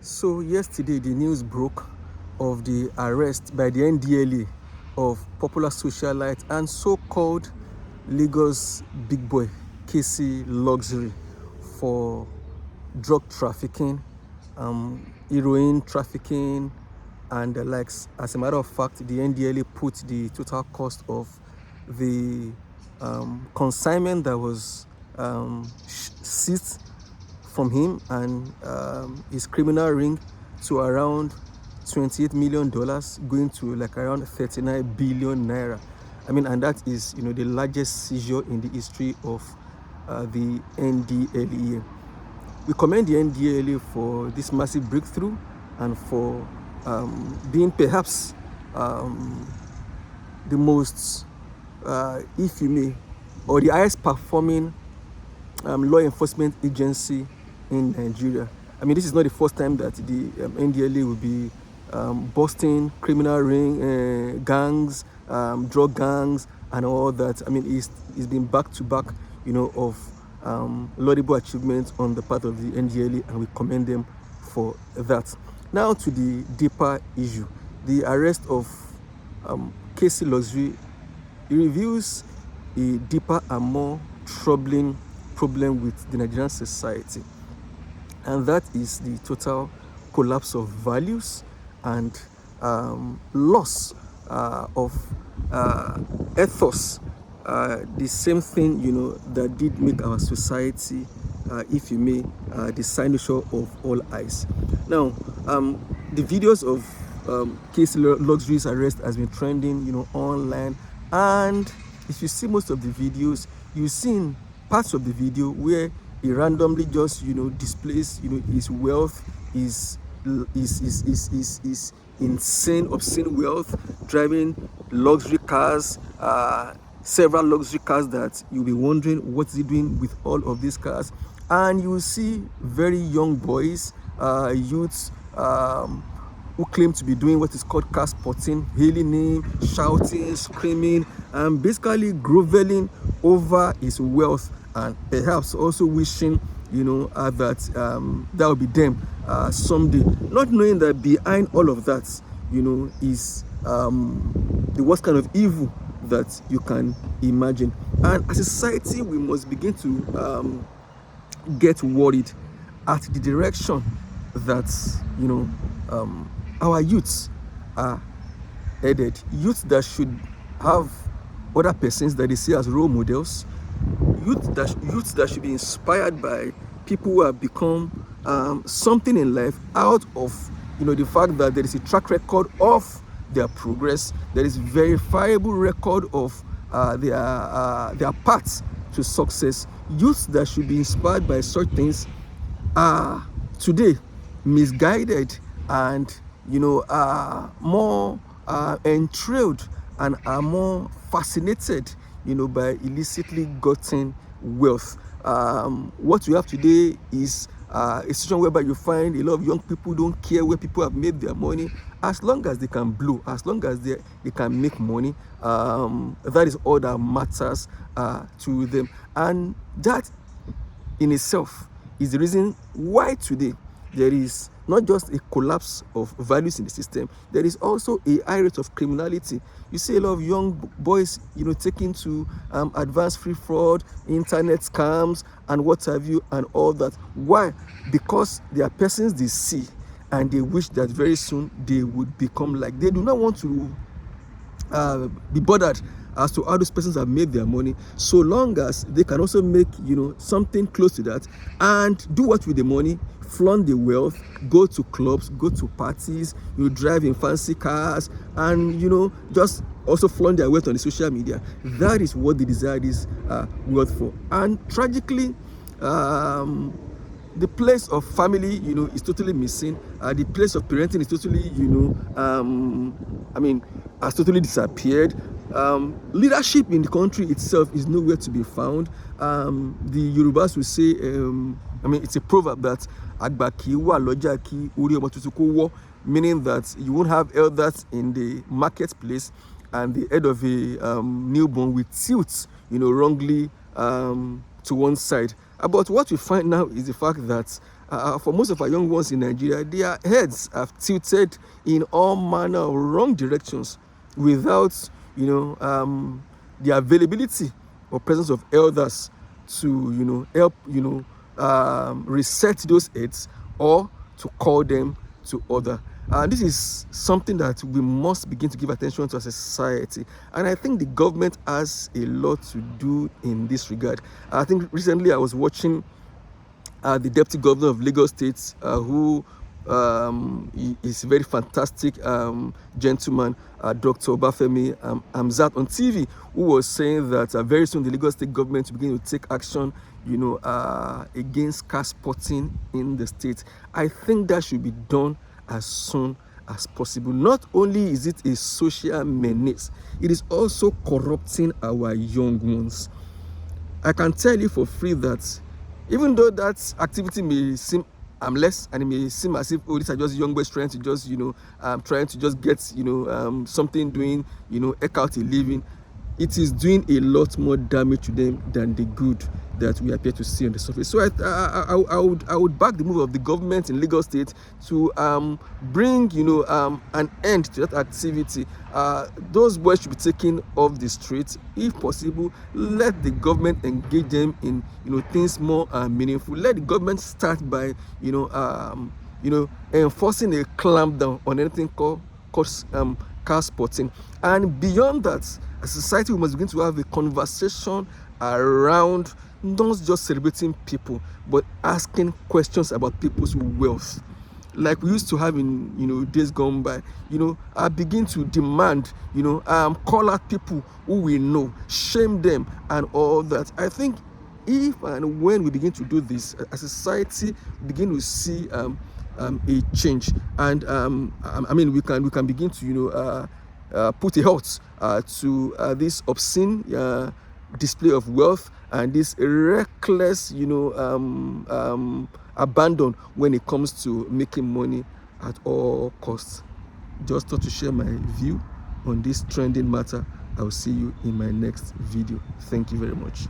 So yesterday, the news broke of the arrest by the NDLA of popular socialite and so-called Lagos big boy Casey Luxury for drug trafficking, heroin trafficking, and the likes. As a matter of fact, the NDLA put the total cost of the consignment that was seized from him and his criminal ring to around $28 million, going to like around 39 billion naira. I mean, and that is, the largest seizure in the history of the NDLEA. We commend the NDLEA for this massive breakthrough and for being perhaps the most, if you may, or the highest performing law enforcement agency in Nigeria. I mean, this is not the first time that the NDLA will be busting criminal ring gangs, drug gangs, and all that. I mean, it's been back to back, of laudable achievements on the part of the NDLA, and we commend them for that. Now to the deeper issue, the arrest of Casey Luxury. It reveals a deeper and more troubling problem with the Nigerian society, and that is the total collapse of values and loss of ethos. The same thing, that did make our society, if you may, the cynosure of all eyes. Now, the videos of Casey Luxury's arrest has been trending, online, and if you see most of the videos, you've seen parts of the video where he randomly just displays his wealth, his insane, obscene wealth, driving luxury cars, several luxury cars that you'll be wondering what is he doing with all of these cars. And you will see very young boys, youths, who claim to be doing what is called car spotting, hailing him, shouting, screaming, and basically groveling over his wealth, and perhaps also wishing, that that will be them someday. Not knowing that behind all of that, is the worst kind of evil that you can imagine. And as a society, we must begin to get worried at the direction that our youths are headed. Youths that should have other persons that they see as role models, youths that should be inspired by people who have become something in life out of the fact that there is a track record of their progress, there is verifiable record of their paths to success. Youths that should be inspired by such things are today misguided and are more entrailed and are more fascinated by illicitly gotten wealth. What we have today is a situation whereby you find a lot of young people don't care where people have made their money, as long as they can blow, as long as they can make money. That is all that matters to them, and that in itself is the reason why today there is not just a collapse of values in the system, there is also a high rate of criminality. You see a lot of young boys, taking to advanced free fraud, internet scams, and what have you, and all that. Why? Because they are persons they see, and they wish that very soon they would become like. They do not want to be bothered as to how those persons have made their money, so long as they can also make something close to that, and do what with the money? Flaunt the wealth, go to clubs, go to parties, drive in fancy cars, and just also flaunt their wealth on the social media. That is what they desire this wealth for. And tragically, the place of family, is totally missing. The place of parenting is totally, has totally disappeared. Leadership in the country itself is nowhere to be found. The Yorubas will say, it's a proverb that Agba ki wa loja ki ori omo tuntun ko wo, meaning that you won't have elders in the marketplace, and the head of a newborn will tilt, wrongly to one side. But what we find now is the fact that For most of our young ones in Nigeria, their heads have tilted in all manner of wrong directions without, the availability or presence of elders to, help, reset those heads or to call them to order. And this is something that we must begin to give attention to as a society. And I think the government has a lot to do in this regard. I think recently I was watching the deputy governor of Lagos State, who is a very fantastic gentleman, Dr. Obafemi Amzat, on TV, who was saying that very soon the Lagos State government will begin to take action, against car spotting in the state. I think that should be done as soon as possible. Not only is it a social menace, it is also corrupting our young ones. I can tell you for free that even though that activity may seem harmless and it may seem as if, oh, these are just young boys trying to just, trying to just get, something doing, eke out a living, it is doing a lot more damage to them than the good that we appear to see on the surface. So I would back the move of the government in Lagos State to bring, an end to that activity. Those boys should be taken off the streets if possible. Let the government engage them in, things more meaningful. Let the government start by, enforcing a clampdown on anything called car spotting. And beyond that, a society, we must begin to have a conversation around not just celebrating people, but asking questions about people's wealth, like we used to have in days gone by. I begin to demand, call out people who we know, shame them, and all that. I think if and when we begin to do this, as a society, begin to see a change, and we can begin to put a halt to this obscene display of wealth and this reckless abandon when it comes to making money at all costs. Just thought to share my view on this trending matter. I'll see you in my next video. Thank you very much.